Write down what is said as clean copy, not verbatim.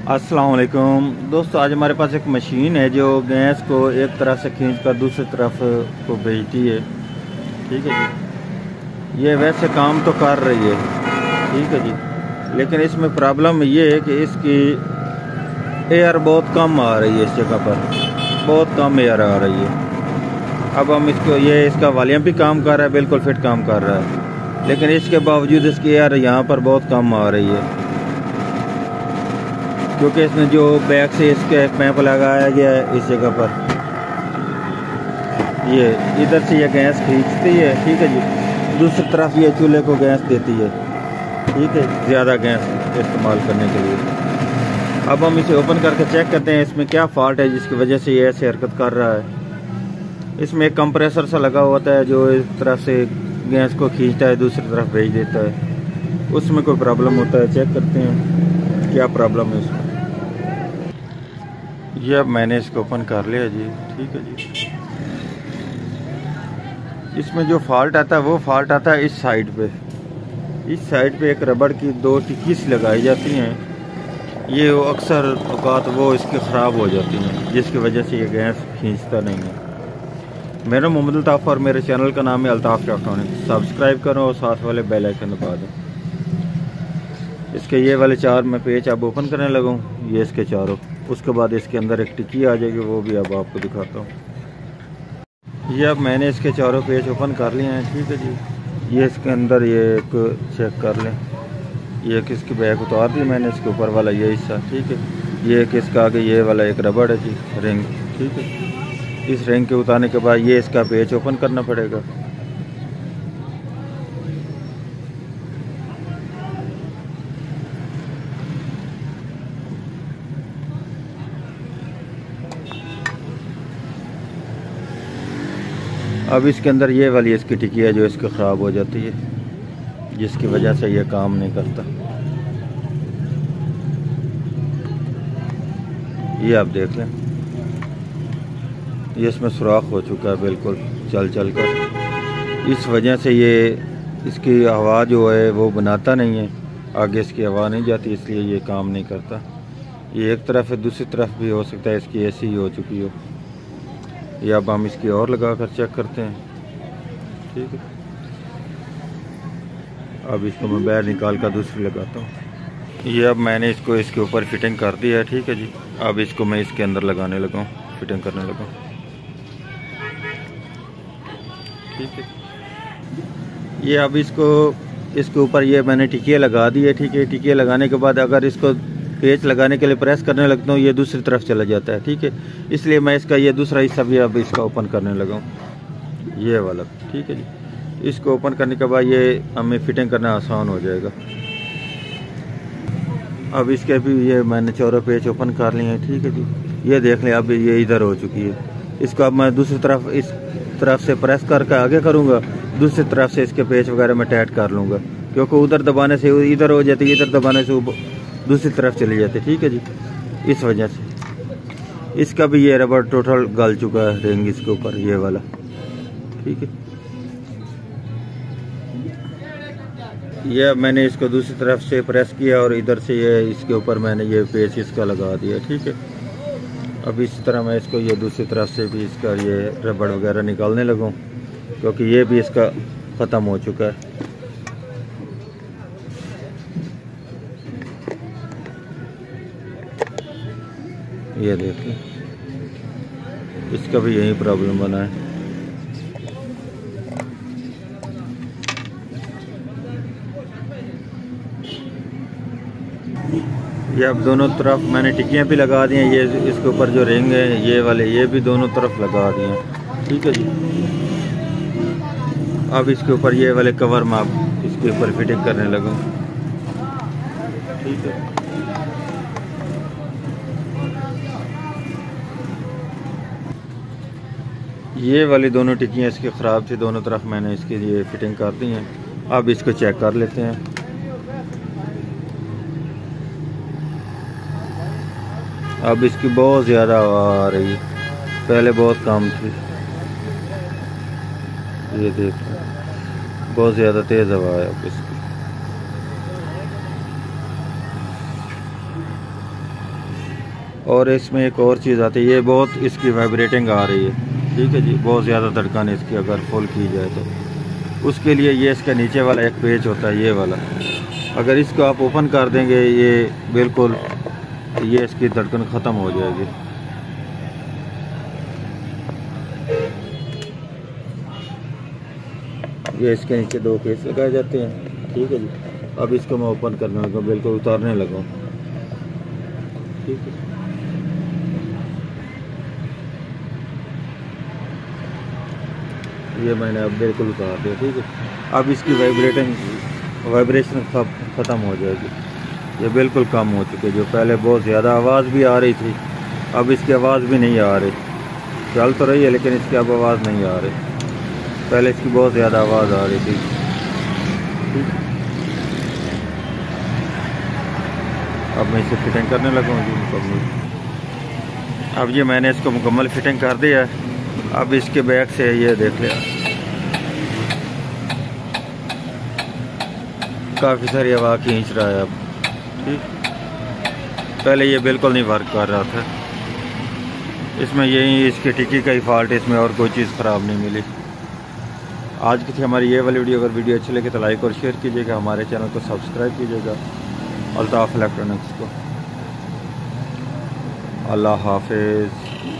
अस्सलाम वालेकुम दोस्तों, आज हमारे पास एक मशीन है जो गैस को एक तरफ से खींच कर दूसरी तरफ को भेजती है। ठीक है जी, ये वैसे काम तो कर रही है। ठीक है जी, लेकिन इसमें प्रॉब्लम ये है कि इसकी एयर बहुत कम आ रही है। इस जगह पर बहुत कम एयर आ रही है। अब हम इसका वॉल्यूम भी काम कर रहा है, बिल्कुल फिट काम कर रहा है, लेकिन इसके बावजूद इसकी एयर यहाँ पर बहुत कम आ रही है, क्योंकि इसमें जो बैक से इसके पैप लगाया गया है इस जगह पर, ये इधर से ये गैस खींचती है। ठीक है जी, दूसरी तरफ ये चूल्हे को गैस देती है। ठीक है, ज़्यादा गैस इस्तेमाल करने के लिए। अब हम इसे ओपन करके चेक करते हैं इसमें क्या फॉल्ट है जिसकी वजह से ये ऐसे हरकत कर रहा है। इसमें एक कंप्रेसर सा लगा होता है जो इस तरफ से गैस को खींचता है, दूसरी तरफ भेज देता है। उसमें कोई प्रॉब्लम होता है, चेक करते हैं क्या प्रॉब्लम है उसमें। ये अब मैंने इसको ओपन कर लिया जी। ठीक है जी, इसमें जो फॉल्ट आता है वो फॉल्ट आता है इस साइड पे। इस साइड पे एक रबड़ की 2 टिक्कीस लगाई जाती हैं। ये वो अक्सर औकात वो इसकी ख़राब हो जाती हैं, जिसकी वजह से ये गैस खींचता नहीं है। मेरा मोहम्मद अल्ताफ़ और मेरे चैनल का नाम है अल्ताफ़ इलेक्ट्रॉनिक्स। सब्सक्राइब करो और साथ वाले बेल आइकन दबा दो। इसके ये वाले 4 मैं पेच अब ओपन करने लगा हूँ, ये इसके चारों। उसके बाद इसके अंदर एक टिक्की आ जाएगी, वो भी अब आपको दिखाता हूँ। ये अब मैंने इसके चारों पेच ओपन कर लिए हैं। ठीक है जी, ये इसके अंदर ये एक चेक कर लें। ये किसकी बैग उतार दी मैंने, इसके ऊपर वाला ये हिस्सा। ठीक है, ये किसका आगे ये वाला एक रबड़ है जी, रिंग। ठीक है, इस रिंग के उतारने के बाद ये इसका पेच ओपन करना पड़ेगा। अब इसके अंदर ये वाली इसकी टिक्की है जो इसकी ख़राब हो जाती है, जिसकी वजह से ये काम नहीं करता। ये आप देख लें, ये इसमें सुराख हो चुका है बिल्कुल चल चल कर। इस वजह से ये इसकी हवा जो है वो बनाता नहीं है, आगे इसकी हवा नहीं जाती, इसलिए ये काम नहीं करता। ये एक तरफ है, दूसरी तरफ भी हो सकता है इसकी ऐसी ही हो चुकी हो। ये अब हम इसकी और लगा कर चेक करते हैं। ठीक है, अब इसको मैं बाहर निकाल कर दूसरी लगाता हूँ। ये अब मैंने इसको इसके ऊपर फिटिंग कर दी है। ठीक है जी, अब इसको मैं इसके अंदर लगाने लगा हूँ, फिटिंग करने लगा हूँ। ठीक है, ये अब इसके ऊपर ये मैंने टिकिया लगा दी है। ठीक है, टिकिया लगाने के बाद अगर इसको पेच लगाने के लिए प्रेस करने लगता हूँ, ये दूसरी तरफ चला जाता है। ठीक है, इसलिए मैं इसका ये दूसरा हिस्सा भी अब इसका ओपन करने लगा हूँ, ये वाला। ठीक है जी, इसको ओपन करने के बाद ये हमें फिटिंग करना आसान हो जाएगा। अब इसके भी ये मैंने चारों पेच ओपन कर लिए हैं। ठीक है जी, ये देख लें अब ये इधर हो चुकी है। इसको अब मैं दूसरी तरफ इस तरफ से प्रेस करके आगे करूँगा, दूसरी तरफ से इसके पेच वगैरह मैं टाइट कर लूँगा, क्योंकि उधर दबाने से इधर हो जाती है, इधर दबाने से दूसरी तरफ चली जाती है। ठीक है जी, इस वजह से इसका भी ये रबड़ टोटल गल चुका है, रिंग इसके ऊपर ये वाला। ठीक है, ये मैंने इसको दूसरी तरफ से प्रेस किया और इधर से ये इसके ऊपर मैंने ये पेच इसका लगा दिया। ठीक है, अब इसी तरह मैं इसको ये दूसरी तरफ से भी इसका ये रबड़ वगैरह निकालने लगूँ, क्योंकि ये भी इसका ख़त्म हो चुका है। ये देखिए, इसका भी यही प्रॉब्लम बना है। ये अब दोनों तरफ मैंने टिक्कियाँ भी लगा दी हैं। ये इसके ऊपर जो रिंग है ये वाले, ये भी दोनों तरफ लगा दिए हैं। ठीक है जी, अब इसके ऊपर ये वाले कवर में अब इसके ऊपर फिटिंग करने लगा। ठीक है, ये वाली दोनों टिक्कियाँ इसकी ख़राब थी, दोनों तरफ मैंने इसके लिए फिटिंग कर दी हैं। अब इसको चेक कर लेते हैं। अब इसकी बहुत ज़्यादा हवा आ रही है, पहले बहुत कम थी। ये देखो, बहुत ज़्यादा तेज़ हवा है अब इसकी। और इसमें एक और चीज़ आती है, ये बहुत इसकी वाइब्रेटिंग आ रही है, ठीक है जी, बहुत ज़्यादा धड़कन है इसकी अगर फुल की जाए तो। उसके लिए ये इसका नीचे वाला एक पेच होता है, ये वाला, अगर इसको आप ओपन कर देंगे ये बिल्कुल ये इसकी धड़कन ख़त्म हो जाएगी। ये इसके नीचे 2 पेच लगाए जाते हैं, ठीक है जी। अब इसको मैं ओपन करने लगा, बिल्कुल उतारने लगा, ठीक है। ये मैंने अब बिल्कुल उतार दिया, ठीक है। अब इसकी वाइब्रेशन ख़त्म हो जाएगी, ये बिल्कुल कम हो चुके। जो पहले बहुत ज़्यादा आवाज़ भी आ रही थी, अब इसकी आवाज़ भी नहीं आ रही, चल तो रही है लेकिन इसकी अब आवाज़ नहीं आ रही। पहले इसकी बहुत ज़्यादा आवाज़ आ रही थी, ठीक। अब मैं इसे फिटिंग करने लगा हूँ जी मुकम्मल। अब ये मैंने इसको मुकम्मल फिटिंग कर दिया है। अब इसके बैक से ये देख लिया, काफ़ी सारी हवा खींच रहा है अब, ठीक। पहले ये बिल्कुल नहीं वर्क कर रहा था। इसमें यही इसकी टिक्की का ही फॉल्ट है, इसमें और कोई चीज़ ख़राब नहीं मिली। आज की थी हमारी ये वाली वीडियो। अगर वीडियो अच्छी लगे तो लाइक और शेयर कीजिएगा, हमारे चैनल को सब्सक्राइब कीजिएगा अल्ताफ़ इलेक्ट्रॉनिक्स को। अल्लाह हाफिज़।